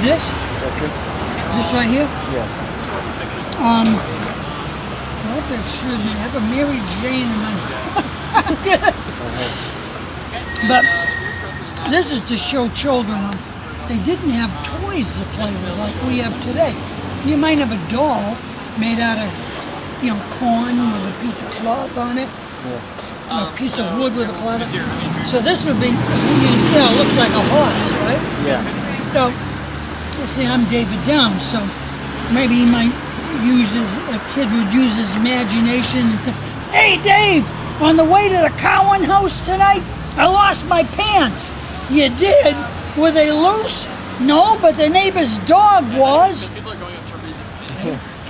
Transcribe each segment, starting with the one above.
this? This right here? Yes. Well, excuse me, I have a Mary Jane in my But this is to show children they didn't have toys to play with like we have today. You might have a doll made out of, corn with a piece of cloth on it, or a piece of wood with a cloth on it. So this would be, you can see how it looks like a horse, right? Yeah. So, you see, I'm David Downs, so maybe he might a kid would use his imagination and say, "Hey Dave, on the way to the Cowan house tonight, I lost my pants." "You did? Were they loose?" "No, but the neighbor's dog was."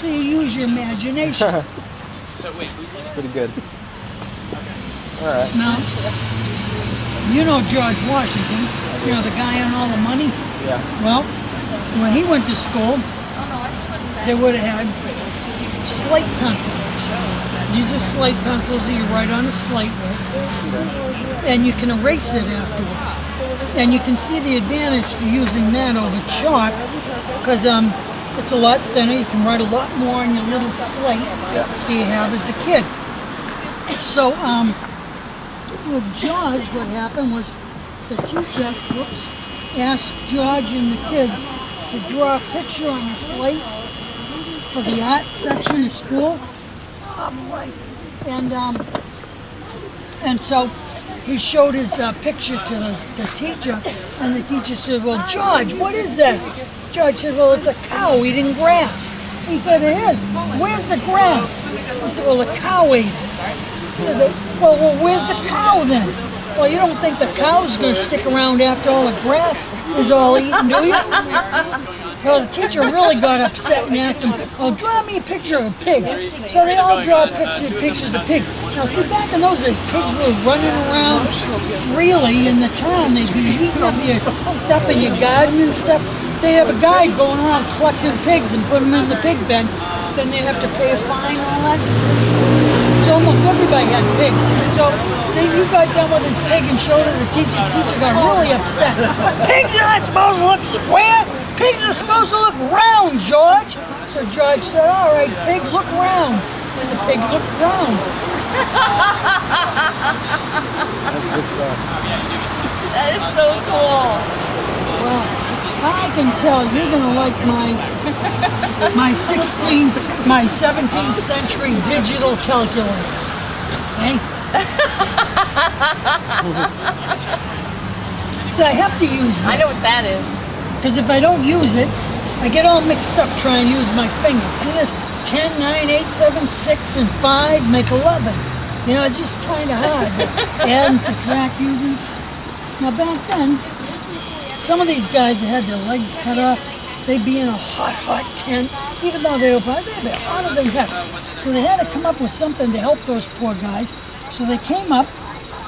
So you use your imagination. Pretty good. All right. Now, you know George Washington, the guy on all the money? Yeah. Well, when he went to school, they would have had slate pencils. These are slate pencils that you write on a slate with, and you can erase it afterwards. And you can see the advantage to using that over chalk, because it's a lot thinner. You can write a lot more on your little slate that you have as a kid. So with George, what happened was the teacher asked George and the kids to draw a picture on the slate for the art section of school. And so he showed his picture to the teacher, and the teacher said, "Well, George, what is that?" George said, "Well, it's a cow eating grass." He said, "It is. Where's the grass?" He said, "Well, the cow ate it." He said, well, where's the cow then?" "Well, you don't think the cow's going to stick around after all the grass is all eaten, do you?" Well, the teacher really got upset and asked him, "Well, draw me a picture of a pig." So they all draw pictures of pigs. Now, see, back in those days, pigs were running around freely in the town. They'd be eating up your stuff in your garden and stuff. They'd have a guy going around collecting pigs and put them in the pig pen. Then they'd have to pay a fine and all that. So almost everybody had pig. So he got done with his pig and showed it to the teacher. The teacher got really upset. "Pigs are not supposed to look square. Pigs are supposed to look round, George." So George said, "All right, pig, look round." And the pig looked round. That's good stuff. That is so cool. Well, I can tell you're going to like my 17th century digital calculator. Okay? So I have to use this. I know what that is. Because if I don't use it, I get all mixed up trying to use my fingers. See this? 10, 9, 8, 7, 6, and 5 make 11. It's just kind of hard to add and subtract using. Now back then, some of these guys that had their legs cut off, they'd be in a hot tent, even though they'd be hotter than heck. So they had to come up with something to help those poor guys. So they came up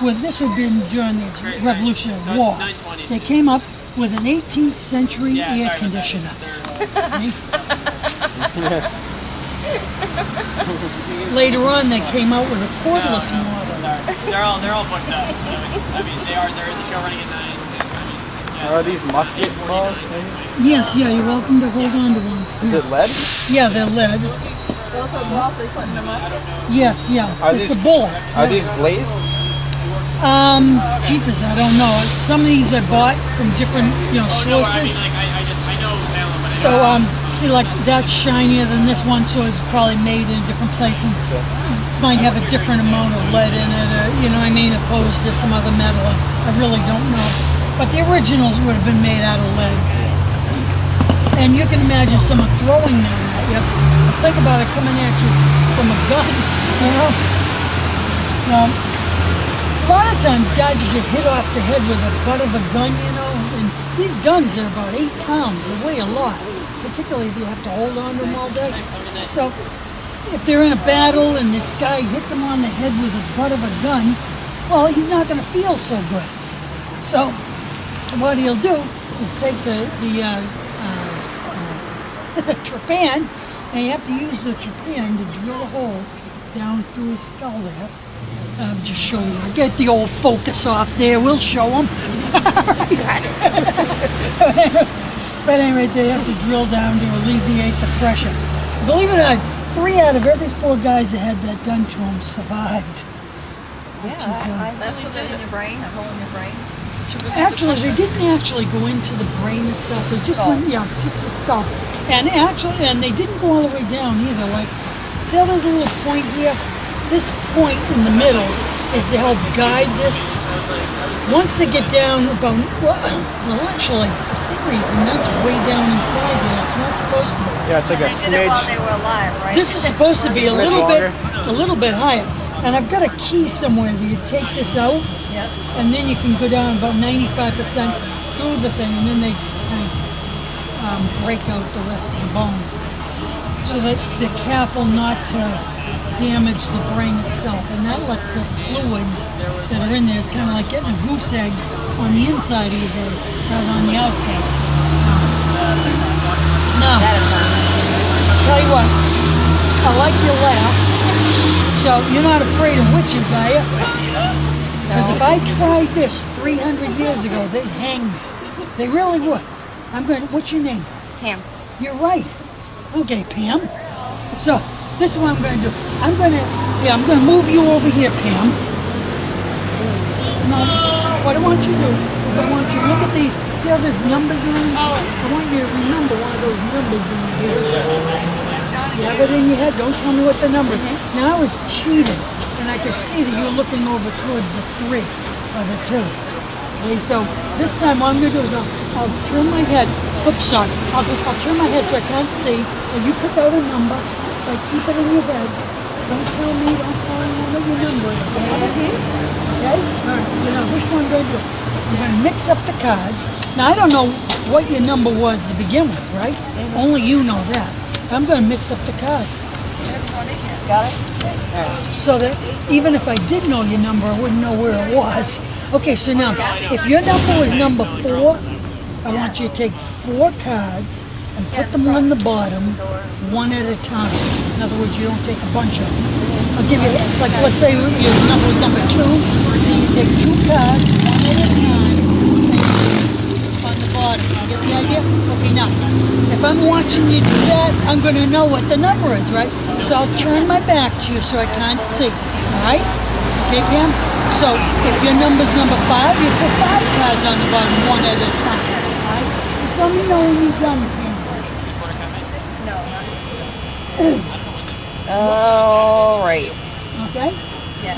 with, this had been during the Revolutionary War, they came up with an 18th century air conditioner. Okay? Later on, they came out with a cordless model. They're all booked up. So there is a show running at 9. Are these musket balls? Yes, you're welcome to hold on to one. Is it lead? Yeah, they're lead. Those are balls they put in the musket? Yes, Are it's these, a bullet. Are these glazed? Jeepers, I don't know. Some of these are bought from different, sources. I know Salem MA. So, see, like that's shinier than this one, so it's probably made in a different place and might have a different amount of lead in it, or, opposed to some other metal. I really don't know. But the originals would have been made out of lead. And you can imagine someone throwing that at you. Think about it coming at you from a gun, Now, a lot of times guys will get hit off the head with the butt of a gun, and these guns are about 8 pounds. They weigh a lot, particularly if you have to hold on to them all day. So if they're in a battle and this guy hits them on the head with the butt of a gun, well, he's not going to feel so good. So what he'll do is take the trepan, and you have to use the trepan to drill a hole down through his skull there. Just show you. Get the old focus off there. We'll show him. But anyway, they have to drill down to alleviate the pressure. Believe it or not, 3 out of every 4 guys that had that done to them survived. Which is, That's what in your brain, a hole in your brain. actually, they didn't actually go into the brain itself. They just went, yeah, just the skull. And actually, and they didn't go all the way down either. Like, see how there's a little point here? This point in the middle is to help guide this. Once they get down about, well, actually, for some reason, that's way down inside there. It's not supposed to be. Yeah, it's like a They did it while they smidge. were alive, right? This is supposed to be a Smidge little bit higher. And I've got a key somewhere that you take this out, Yep. and then you can go down about 95% through the thing, and then they kind of break out the rest of the bone. So that they're careful not to damage the brain itself, and that lets the fluids that are in there, it's kind of like getting a goose egg on the inside of your head rather than on the outside. Now, That is not. tell you what, I like your laugh. So you're not afraid of witches, are you? Because if I tried this 300 years ago, they'd hang me. They really would. I'm going. What's your name? Pam. You're right. Okay, Pam. So this is what I'm going to do. I'm going to move you over here, Pam. Now, what I want you to do is I want you to look at these. See how there's numbers on them? I want you to remember one of those numbers in your head. You have it in your head. Don't tell me what the number is. Now I was cheating, and I could see that you're looking over towards the 3 or the 2. Okay, so this time what I'm going to do is I'll turn my head. Oops, sorry. I'll turn my head so I can't see. And you pick out a number. Like keep it in your head. Don't tell me. Don't tell anyone what your number is. Okay? All right. So now this one I'm going to do. I'm going to mix up the cards. Now I don't know what your number was to begin with, right? Only you know that. I'm going to mix up the cards. Got it? So that even if I did know your number, I wouldn't know where it was. Okay, so now, if your number was number 4, I want you to take 4 cards and put them on the bottom, one at a time. In other words, you don't take a bunch of them. I'll give you, like, let's say your number was number 2, and you take 2 cards, one at a time, on the bottom. You get the idea? Okay, now, if I'm watching you do that, I'm going to know what the number is, right? So I'll turn my back to you so I can't see, all right? Okay, Pam? So if your number's number 5, you put 5 cards on the bottom, one at a time, all right? Just let me know when you've done, Pam. No. All right. Okay? Yeah.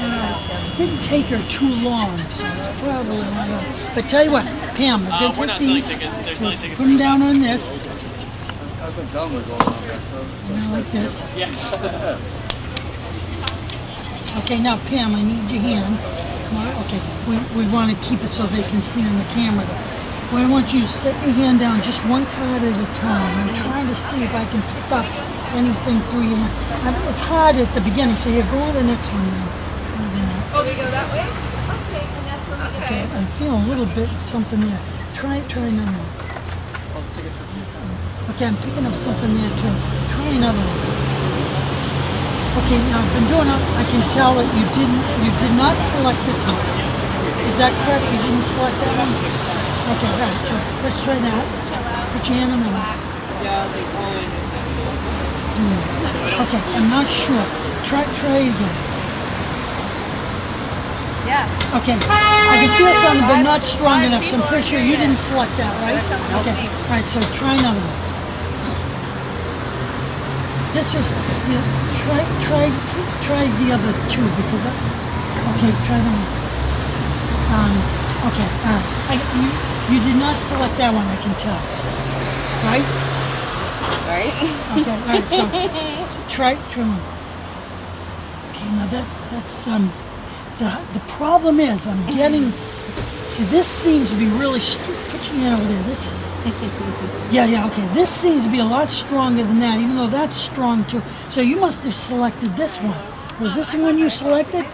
It didn't take her too long, so it's probably one of them. But tell you what, Pam, I'm going to take these, put them down on this. Like this. Okay, now Pam, I need your hand. Come on, okay, we want to keep it so they can see on the camera. What I want you to set your hand down just 1 card at a time. I'm trying to see if I can pick up anything through your hand. It's hard at the beginning, so you go to the next one now. Try that. Oh, we go that way? Okay, and that's where we Okay, I'm feeling a little bit something there. Try another one. Okay, I'm picking up something there too. Try another one. Okay, now I've been doing it. I can tell that you did not select this one. Is that correct? You didn't select that one? Okay, all right, so let's try that. Put your hand on that one. Okay, I'm not sure. Try again. Yeah. Okay, I can feel something, but not strong enough, so I'm pretty sure you didn't select that, right? Okay, all right, so try another one. This was, try the other 2, because okay, try them. Okay, all right. You did not select that one, I can tell. Right? Right? Okay, all right, so try one. Okay, now that's the problem is I'm getting, see this seems to be really, put your hand over there, this, yeah, okay, this seems to be a lot stronger than that, even though that's strong too. So you must have selected this one. Was this the one you selected?